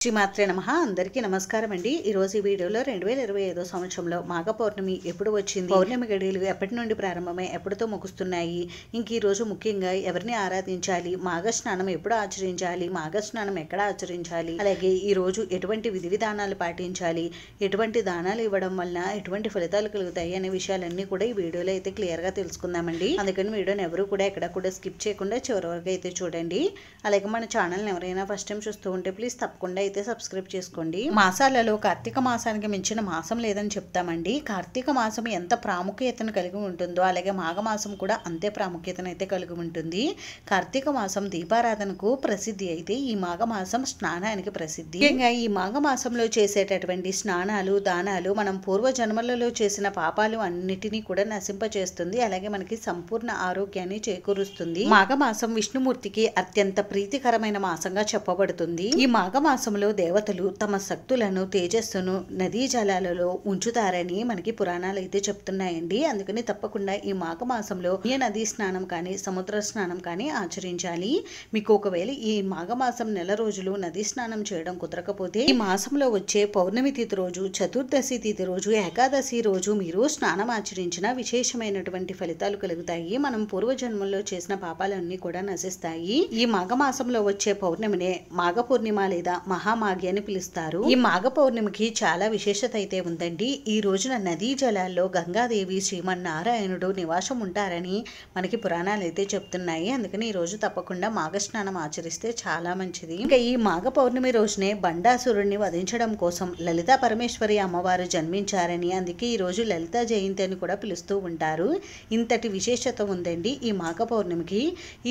శ్రీమాత్రే నమః. అందరికీ నమస్కారం అండి. ఈరోజు ఈ వీడియోలో 2025 సంవత్సరంలో మాఘ పౌర్ణమి ఎప్పుడు వచ్చింది, పౌర్ణమి గడియలు ఎప్పటి నుండి ప్రారంభమై ఎప్పటితో ముగుస్తున్నాయి, ఇంక ఈరోజు ముఖ్యంగా ఎవరిని ఆరాధించాలి, మాఘ స్నానం ఎప్పుడు ఆచరించాలి, మాఘ స్నానం ఎక్కడ ఆచరించాలి, అలాగే ఈరోజు ఎటువంటి విధి విధానాలు పాటించాలి, ఎటువంటి దానాలు ఇవ్వడం వలన ఎటువంటి ఫలితాలు కలుగుతాయి అనే విషయాలన్నీ కూడా ఈ వీడియోలో అయితే క్లియర్గా తెలుసుకుందామండి. అందుకని వీడియోని ఎవరు కూడా ఎక్కడ కూడా స్కిప్ చేయకుండా చివరి వరకు అయితే చూడండి. అలాగే మన ఛానల్ని ఎవరైనా ఫస్ట్ టైం చూస్తూ ఉంటే ప్లీజ్ తప్పకుండా అయితే సబ్స్క్రైబ్ చేసుకోండి. మాసాలలో కార్తీక మాసానికి మించిన మాసం లేదని చెప్తామండి. కార్తీక మాసం ఎంత ప్రాముఖ్యతను కలిగి ఉంటుందో అలాగే మాఘమాసం కూడా అంతే ప్రాముఖ్యతను అయితే కలిగి ఉంటుంది. కార్తీక మాసం దీపారాధనకు ప్రసిద్ధి అయితే ఈ మాఘమాసం స్నానానికి ప్రసిద్ధి. ముఖ్యంగా ఈ మాఘమాసంలో చేసేటటువంటి స్నానాలు దానాలు మనం పూర్వ జన్మలలో చేసిన పాపాలు అన్నిటినీ కూడా నశింపచేస్తుంది. అలాగే మనకి సంపూర్ణ ఆరోగ్యాన్ని చేకూరుస్తుంది. మాఘమాసం విష్ణుమూర్తికి అత్యంత ప్రీతికరమైన మాసంగా చెప్పబడుతుంది. ఈ మాఘమాసంలో దేవతలు తమ శక్తులను తేజస్సును నదీ జలాలలో ఉంచుతారని మనకి పురాణాలు అయితే చెప్తున్నాయండి. అందుకని తప్పకుండా ఈ మాఘమాసంలో ఏ నదీ స్నానం కానీ సముద్ర స్నానం కానీ ఆచరించాలి. మీకు ఒకవేళ ఈ మాఘమాసం నెల రోజులు నదీ స్నానం చేయడం కుదరకపోతే ఈ మాసంలో వచ్చే పౌర్ణమి తిథి రోజు, చతుర్దశి తిథి రోజు, ఏకాదశి రోజు మీరు స్నానం ఆచరించిన విశేషమైనటువంటి ఫలితాలు కలుగుతాయి. మనం పూర్వజన్మల్లో చేసిన పాపాలన్నీ కూడా నశిస్తాయి. ఈ మాఘమాసంలో వచ్చే పౌర్ణమినే మాఘ పూర్ణిమ లేదా మహామాఘి అని పిలుస్తారు. ఈ మాఘ పౌర్ణమికి చాలా విశేషత అయితే ఉందండి. ఈ రోజున నదీ జలాల్లో గంగాదేవి శ్రీమన్నారాయణుడు నివాసం ఉంటారని మనకి పురాణాలు అయితే చెప్తున్నాయి. అందుకని ఈ రోజు తప్పకుండా మాఘ స్నానం ఆచరిస్తే చాలా మంచిది. ఇంకా ఈ మాఘ పౌర్ణమి రోజునే బండాసురుడిని వధించడం కోసం లలితా పరమేశ్వరి అమ్మవారు జన్మించారని, అందుకే ఈ రోజు లలితా జయంతి అని కూడా పిలుస్తూ ఉంటారు. ఇంతటి విశేషత ఉందండి ఈ మాఘ పౌర్ణమికి.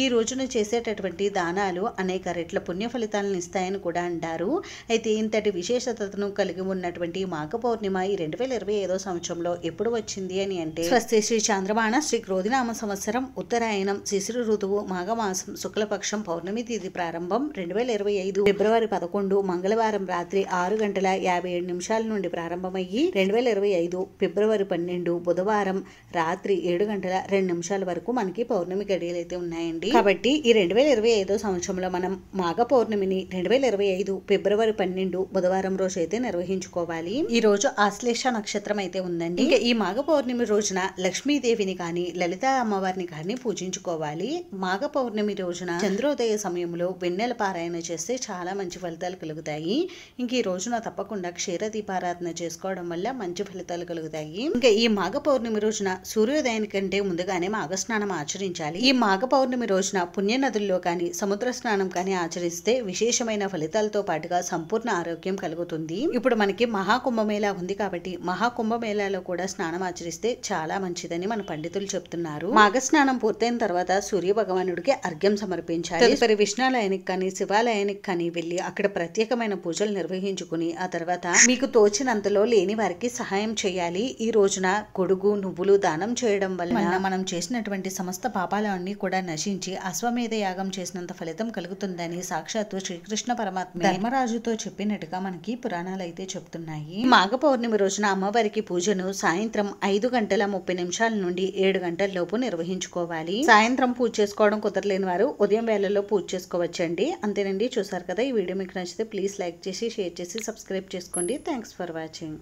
ఈ రోజున చేసేటటువంటి దానాలు అనేక రెట్ల పుణ్య ఫలితాలను ఇస్తాయని కూడా అంటారు. అయితే ఇంతటి విశేషతను కలిగి ఉన్నటువంటి మాఘ పౌర్ణిమ ఈ 2025 సంవత్సరంలో ఎప్పుడు వచ్చింది అని అంటే స్వస్తి శ్రీ చాంద్రమాన శ్రీ క్రోధినామ సంవత్సరం ఉత్తరాయణం శిశిర ఋతువు మాఘమాసం శుక్లపక్షం పౌర్ణమి తేదీ ప్రారంభం 2025 ఫిబ్రవరి 11 మంగళవారం రాత్రి 6:57 నుండి ప్రారంభమయ్యి 2025 ఫిబ్రవరి 12 బుధవారం రాత్రి 7:02 వరకు మనకి పౌర్ణమి గడియలు అయితే ఉన్నాయండి. కాబట్టి ఈ 2025 సంవత్సరంలో మనం మాఘ పౌర్ణమిని 2025 ఫిబ్రవరి 12 బుధవారం రోజు అయితే నిర్వహించుకోవాలి. ఈ రోజు ఆశ్లేష నక్షత్రం అయితే ఉందండి. ఇంకా ఈ మాఘ పౌర్ణమి రోజున లక్ష్మీదేవిని కానీ లలితా అమ్మవారిని కానీ పూజించుకోవాలి. మాఘ పౌర్ణమి రోజున చంద్రోదయ సమయంలో వెన్నెల పారాయణ చేస్తే చాలా మంచి ఫలితాలు కలుగుతాయి. ఇంక ఈ రోజున తప్పకుండా క్షీర దీపారాధన చేసుకోవడం వల్ల మంచి ఫలితాలు కలుగుతాయి. ఇంకా ఈ మాఘ పౌర్ణమి రోజున సూర్యోదయానికంటే ముందుగానే మాఘ స్నానం ఆచరించాలి. ఈ మాఘ పౌర్ణమి రోజున పుణ్య నదుల్లో కానీ సముద్ర స్నానం కానీ ఆచరిస్తే విశేషమైన ఫలితాలతో పాటుగా సంపూర్ణ ఆరోగ్యం కలుగుతుంది. ఇప్పుడు మనకి మహాకుంభమేళా ఉంది కాబట్టి మహాకుంభమేళాలో కూడా స్నానం ఆచరిస్తే చాలా మంచిదని మన పండితులు చెప్తున్నారు. మాఘ స్నానం పూర్తయిన తర్వాత సూర్య భగవానుడికి అర్ఘ్యం సమర్పించాలి. తదుపరి విష్ణాలయానికి కానీ శివాలయానికి కానీ వెళ్లి అక్కడ ప్రత్యేకమైన పూజలు నిర్వహించుకుని ఆ తర్వాత మీకు తోచినంతలో లేని వారికి సహాయం చేయాలి. ఈ రోజున గొడుగు నువ్వులు దానం చేయడం వల్ల మనం చేసినటువంటి సమస్త పాపాలన్నీ కూడా నశించి అశ్వమేధ యాగం చేసినంత ఫలితం కలుగుతుందని సాక్షాత్తు శ్రీకృష్ణ పరమాత్మ ధర్మరాజుతో చెప్పినట్టుగా మనకి పురాణాలు అయితే చెప్తున్నాయి. మాఘ పౌర్ణమి రోజున అమ్మవారికి పూజను సాయంత్రం 5:30 నుండి 7 గంటల లోపు నిర్వహించుకోవాలి. సాయంత్రం పూజ చేసుకోవడం కుదరలేని వారు ఉదయం వేళల్లో పూజ చేసుకోవచ్చండి. అంతేనండి. చూసారు కదా, ఈ వీడియో మీకు నచ్చితే ప్లీజ్ లైక్ చేసి షేర్ చేసి సబ్స్క్రైబ్ చేసుకోండి. Thanks for watching.